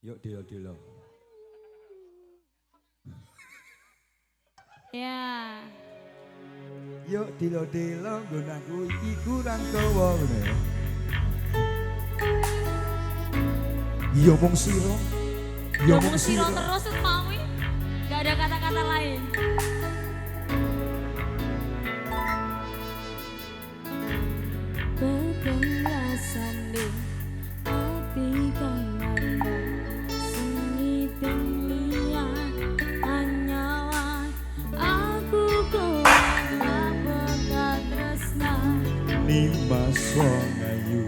Yuk dilo-dilo. Ya. Yuk dilo-dilo nggonanku iki kurang dawa ngene ya. Yo mung sira. Yo mung siro sira. terus mau. Gak ada kata-kata lain. Bekenasane ati kang mandang sengiting liyan anyawan aku kok tresna Nimas wong ayu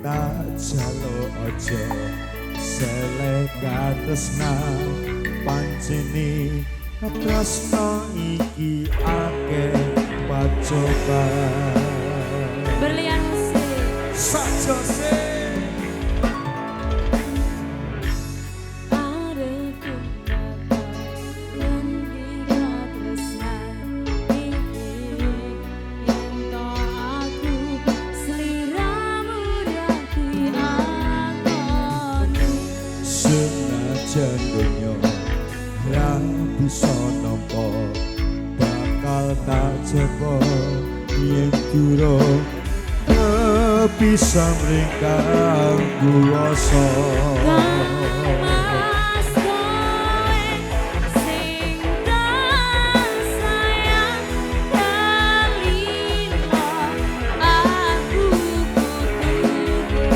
tak jalo aja seleka tresna pancene tresna iki akeh pacobaan. berlian musik Saja sih arepku bakal ngendika tresnan iki yen to aku sliramu dadi akoni senajan donya ra bisa nampa bakal tak jaba yen durung bisa mringkang kuwasa. Mas kowe sing tak sayang kalino aku kudu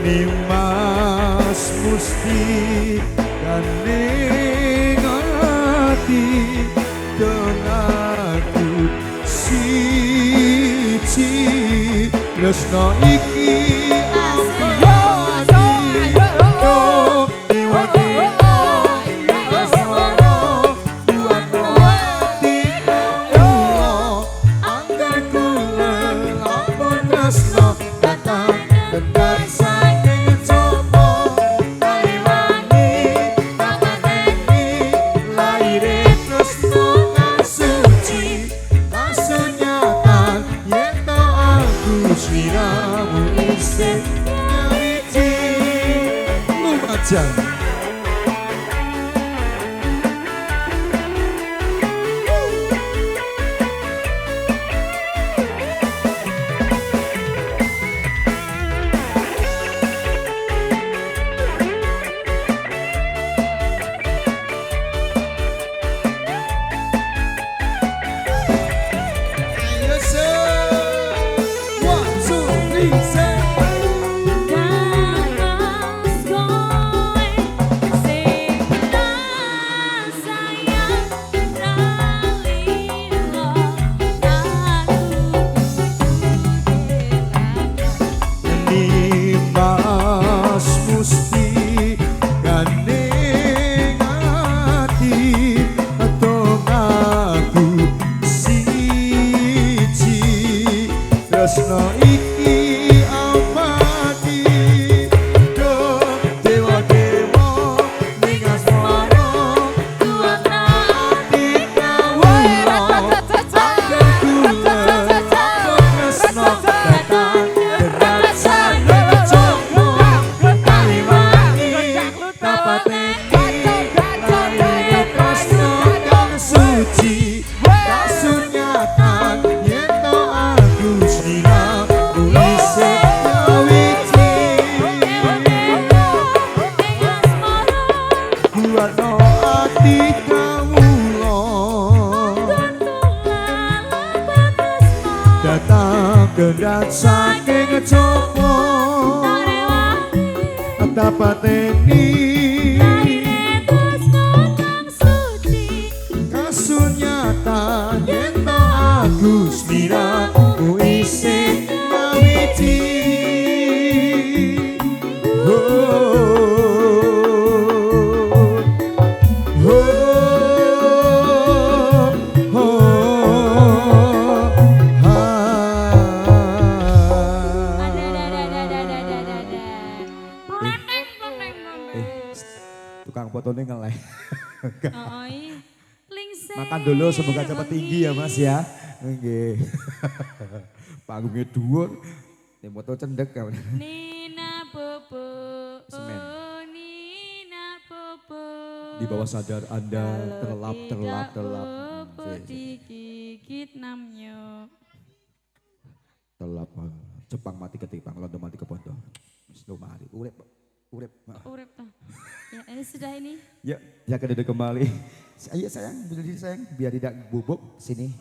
Nimas musti kaning ati dengaku siji tresno iki Lumajang. Ayo say, 1, 2, 3, say. Mas kowe sing tak sayang kalino aku Nimas musti gandeng ati dongaku siji tresno iki amati do dewa-dewa ningas moro kuat ati kawula angger kula tresno datang berat saya coba kaliwangi tapateni laire tresno kang suci kasunyatan yen to aku sliramu isih nyawiji kuatno ati kawula datang gendat saking coba dapateni kasunyatan yen to aku sliramu isih nyawiji tukang fotonya ngeleh. Makan dulu semoga cepat tinggi ya Mas ya. Nggih. Panggungnya dhuwur, foto cendek kan. Nina Bobo Di bawah sadar Anda terlap. Dikit namanya. Telap. Jepang mati ketipang, Londo mati ke pondok. Slow mari. Urip. Urip toh. Ya, ini sudah ini. Ya, ya keduduk kembali. Ayo sayang, berdiri sayang, biar tidak bubuk. Sini.